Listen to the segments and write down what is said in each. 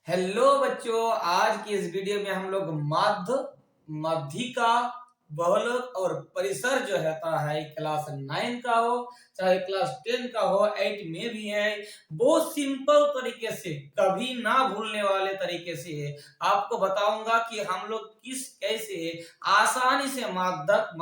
Hello बच्चों, आज की इस वीडियो में हम लोग माध्यिका, बहुलक और परिसर जो रहता है क्लास 9 का हो चाहे क्लास 10 का हो, 8 में भी है। बहुत सिंपल तरीके से, कभी ना भूलने वाले तरीके से आपको बताऊंगा कि हम लोग कैसे आसानी से माध्यक,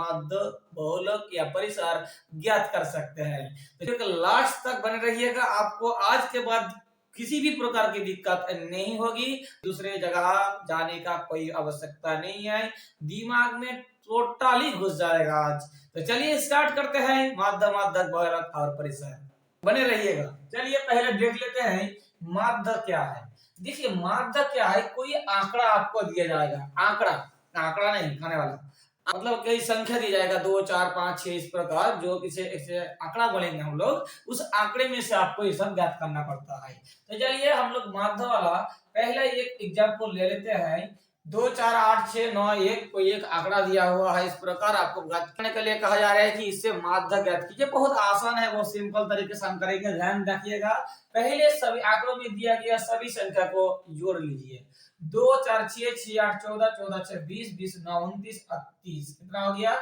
बहुलक या परिसर ज्ञात कर सकते हैं। तो लास्ट तक बने रहिएगा। आपको आज के बाद किसी भी प्रकार की दिक्कत नहीं होगी, दूसरे जगह जाने का कोई आवश्यकता नहीं है, दिमाग में टोटली घुस जाएगा आज। तो चलिए स्टार्ट करते हैं। माध्य, माध्यक, बहुलक और परिसर, बने रहिएगा। चलिए पहले देख लेते हैं माध्य क्या है। देखिए माध्य क्या है, कोई आंकड़ा आपको दिया जाएगा, आंकड़ा, आंकड़ा नहीं खाने वाला, मतलब कई संख्या दी जाएगा 2 4 5 6 इस प्रकार, जो इसे आंकड़ा बोलेंगे हम लोग। उस आंकड़े में से आपको ये सब ज्ञात करना पड़ता है। तो चलिए हम लोग माध्य वाला पहला एक एग्जांपल ले लेते हैं। 2 4 8 6 9 1 कोई एक आंकड़ा दिया हुआ है, इस प्रकार आपको ज्ञात करने के लिए कहा जा रहा है कि इससे माध्य ज्ञात कीजिए। बहुत आसान है, बहुत सिंपल तरीके से हम करेंगे, ध्यान रखिएगा। पहले सभी आंकड़ों में दिया गया सभी संख्या को जोड़ लीजिए। 2 4 6 6 8 14 14 6 20 20 9 29 30, कितना हो गया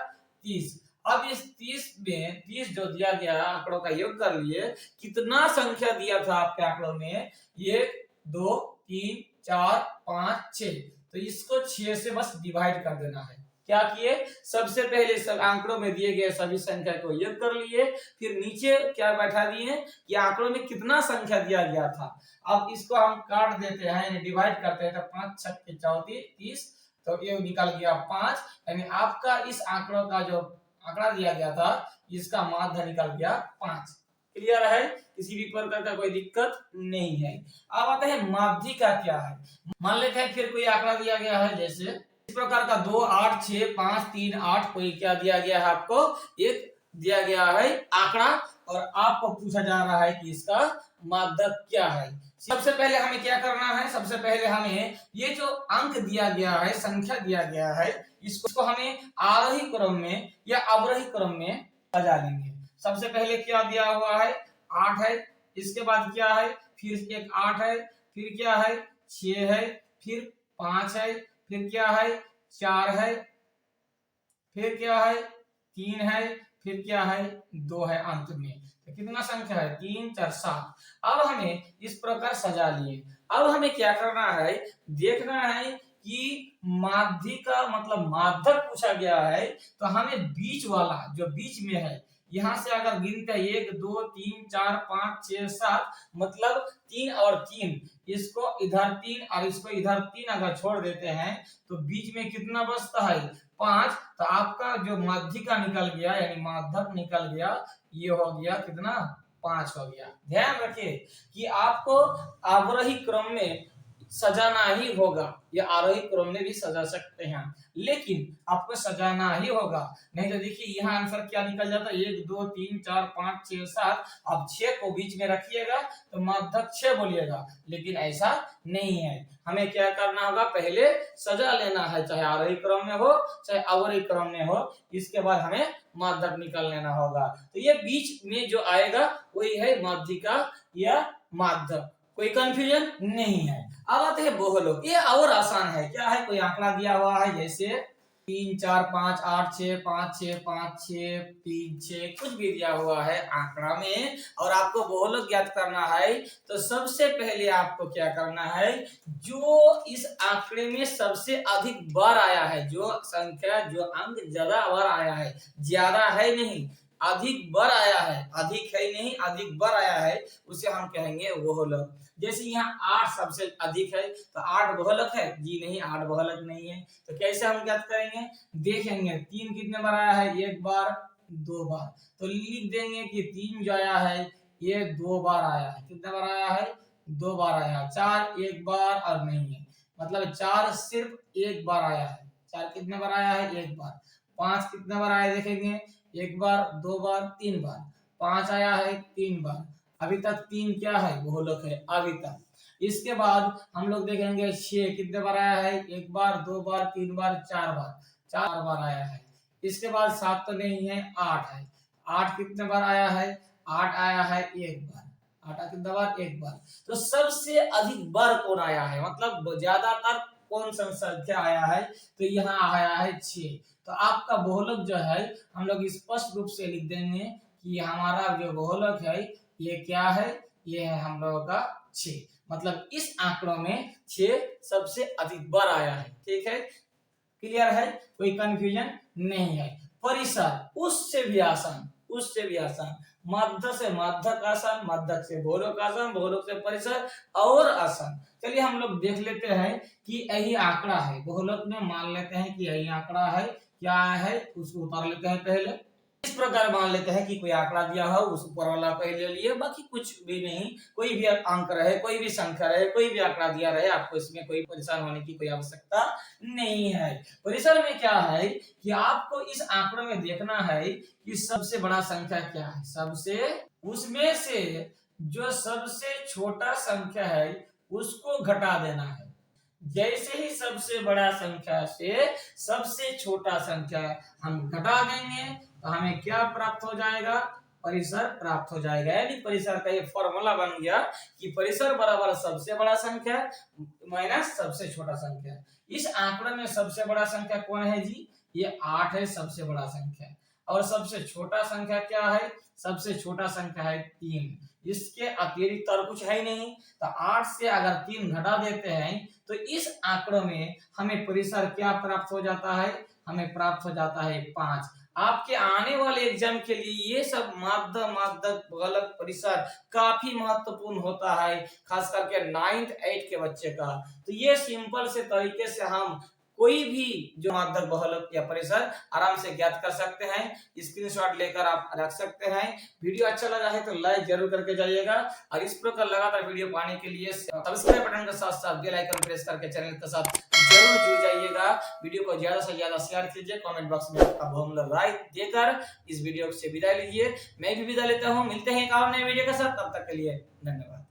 30। अब इस 30 में 30 जो दिया गया आंकड़ों का योग कर लिए, कितना संख्या दिया था आपके आंकड़ों में, 1 2 3 4 5 6, तो इसको 6 से बस डिवाइड कर देना है। क्या किए, सबसे पहले सब आंकड़ों में दिए गए सभी संख्या को योग कर लिए, फिर नीचे क्या बैठा दिए कि आंकड़ों में कितना संख्या दिया गया था। अब इसको हम काट देते हैं, यानी डिवाइड करते हैं, तो 5 6 34 30, तो ये निकल गया 5। यानी आपका इस आंकड़ों का जो आंकड़ा दिया गया था, इसका माध्य निकल गया 5। क्लियर है, किसी भी प्रकार का कोई दिक्कत नहीं है। अब आता है माध्यिका क्या है। मान लेते हैं फिर कोई आंकड़ा दिया गया है, जैसे इस प्रकार का 2 8 6 5 3 8, कोई क्या दिया गया है, आपको एक दिया गया है आंकड़ा, और आपको पूछा जा रहा है कि इसका माध्यक क्या है। सबसे पहले हमें क्या करना है, सबसे पहले हमें ये जो अंक दिया गया है, संख्या दिया गया है, इसको हमें आरोही क्रम में या अवरोही क्रम में सजा लेंगे। सबसे पहले क्या दिया हुआ है, 8 है, इसके बाद क्या है, फिर एक 8 है, फिर क्या है 6 है, फिर 5 है, फिर क्या है 4 है, फिर क्या है 3 है, फिर क्या है 2 है अंत में। तो कितना संख्या है, 3 4 7। अब हमें इस प्रकार सजा लिए। अब हमें क्या करना है, देखना है कि माध्यिका मतलब माध्यक पूछा गया है, तो हमें बीच वाला जो बीच में है, यहां से अगर गिनते 1 2 3 4 5 6 7, मतलब 3 और 3, इसको इधर 3 और इसको इधर 3 अगर छोड़ देते हैं, तो बीच में कितना बचता है 5। तो आपका जो माध्यिका निकल गया, यानी माध्यक निकल गया, ये हो गया कितना 5 हो गया। ध्यान रखिए कि आपको आरोही क्रम में सजाना ही होगा, या आरोही क्रम में भी सजा सकते हैं, लेकिन आपको सजाना ही होगा। नहीं तो देखिए यहाँ आंसर क्या निकल जाता है, 1 2 3 4 5 6 7। अब 6 को बीच में रखिएगा तो माध्यक 6 बोलिएगा, लेकिन ऐसा नहीं है। हमें क्या करना होगा, पहले सजा लेना है, चाहे आरोही क्रम में हो चाहे अवरोही क्रम में हो, इसके बाद हमें माध्यक निकाल लेना होगा। तो ये बीच में जो आएगा वही है माध्यिका या माध्यक, कोई कंफ्यूजन नहीं है। अब आते हैं बहुलक, ये और आसान है। क्या है, कोई आंकड़ा दिया हुआ है, जैसे 3 4 5 8 6 5 6 5 6 3 6, कुछ भी दिया हुआ है आंकड़ा में, और आपको बहुलक ज्ञात करना है। तो सबसे पहले आपको क्या करना है, जो इस आंकड़े में सबसे अधिक बार आया है, जो संख्या जो अंक ज्यादा बार आया है, ज्यादा है नहीं अधिक बार आया है, अधिक है नहीं अधिक बार आया है, उसे हम कहेंगे बहुलक। जैसे यहाँ 8 सबसे अधिक है, तो 8 बहुलक है जी, नहीं 8 बहुलक नहीं है। तो कैसे हम ज्ञात करेंगे, देखेंगे 3 कितने बार आया है, 1 बार 2 बार, तो लिख देंगे कि 3 जो आया है ये 2 बार आया है। कितने बार आया है, 2 बार आया है। 4 1 बार और नहीं है, मतलब 4 सिर्फ 1 बार आया है। 4 कितने बार आया है, 1 बार। 5 कितने बार आया देखेंगे, 1 बार 2 बार 3 बार। 5 आया है 3 बार। अभी तक 3 क्या है, बहुलक है अभी तक। इसके बाद हम लोग देखेंगे 6 कितने बार आया है, 1 बार 2 बार 3 बार 4 बार, 4 बार आया है। इसके बाद 7 तो नहीं है, 8 है। 8 कितने बार आया है, 8 आया है 1 बार। 8 कितनी बार? एक बार। तो सबसे अधिक बार कौन आया है, मतलब ज्यादातर कौन सा संख्या आया है, तो यहाँ आया है 6। तो आपका बहुलक जो है हम लोग स्पष्ट रूप से लिख देंगे कि हमारा जो बहुलक है ये क्या है, ये है हम लोगों का 6। मतलब इस आंकड़ों में 6 सबसे अधिक बार आया है। ठीक है, क्लियर है, कोई कंफ्यूजन नहीं है। परिसर उससे भी आसान, उससे भी आसान, मध्य से मध्यक आसान, मध्यक से बहुलक आसान, बहुलक से परिसर और आसान। चलिए हम लोग देख लेते हैं कि यही आंकड़ा है, बहुलक में मान लेते हैं कि यही आंकड़ा है, क्या है उसको उतार लेते हैं पहले। इस प्रकार मान लेते हैं कि कोई आंकड़ा दिया हो, उस ऊपर वाला पहले लिए, बाकी कुछ भी नहीं, कोई भी अंक रहे, कोई भी संख्या रहे, कोई भी आंकड़ा दिया रहे, आपको इसमें कोई परेशान होने की कोई आवश्यकता नहीं है। परिसर में क्या है कि आपको इस आंकड़ों में देखना है कि सबसे बड़ा संख्या क्या है, सबसे उसमें से जो सबसे छोटा संख्या है उसको घटा देना है। जैसे ही सबसे बड़ा संख्या से सबसे छोटा संख्या हम घटा देंगे तो हमें क्या प्राप्त हो जाएगा, परिसर प्राप्त हो जाएगा। यानी परिसर का ये फॉर्मूला बन गया कि परिसर बराबर सबसे बड़ा संख्या माइनस सबसे छोटा संख्या। इस आंकड़े में सबसे बड़ा संख्या कौन है जी, ये 8 है सबसे बड़ा संख्या, और सबसे छोटा संख्या क्या है, सबसे छोटा संख्या है 3। इसके अतिरिक्त और कुछ है ही नहीं। तो 8 से अगर 3 घटा देते हैं तो इस आंकड़ों में हमें परिसर क्या प्राप्त हो जाता है, हमें प्राप्त हो जाता है 5। आपके आने वाले एग्जाम के लिए ये सब माध्य, माध्यक, बहुलक, परिसर काफी महत्वपूर्ण होता है, खास करके 9th 8th के बच्चे का। तो ये सिंपल से तरीके से हम कोई भी जो माध्यक, बहुलक या परिसर आराम से ज्ञात कर सकते हैं। स्क्रीनशॉट लेकर आप रख सकते हैं। वीडियो अच्छा लगा है तो लाइक जरूर करके जाइएगा, और इस प्रकार लगातार वीडियो पाने के लिए सब्सक्राइब बटन के साथ साथ बेल आइकन प्रेस करके चैनल के साथ जरूर जुड़ जाइएगा। वीडियो को ज्यादा से ज्यादा शेयर कीजिए, कमेंट बॉक्स में आपका बहुमूल्य राय देकर इस वीडियो से विदाई लीजिए। मैं भी विदा लेता हूँ, मिलते हैं एक और नए वीडियो के साथ, तब तक के लिए धन्यवाद।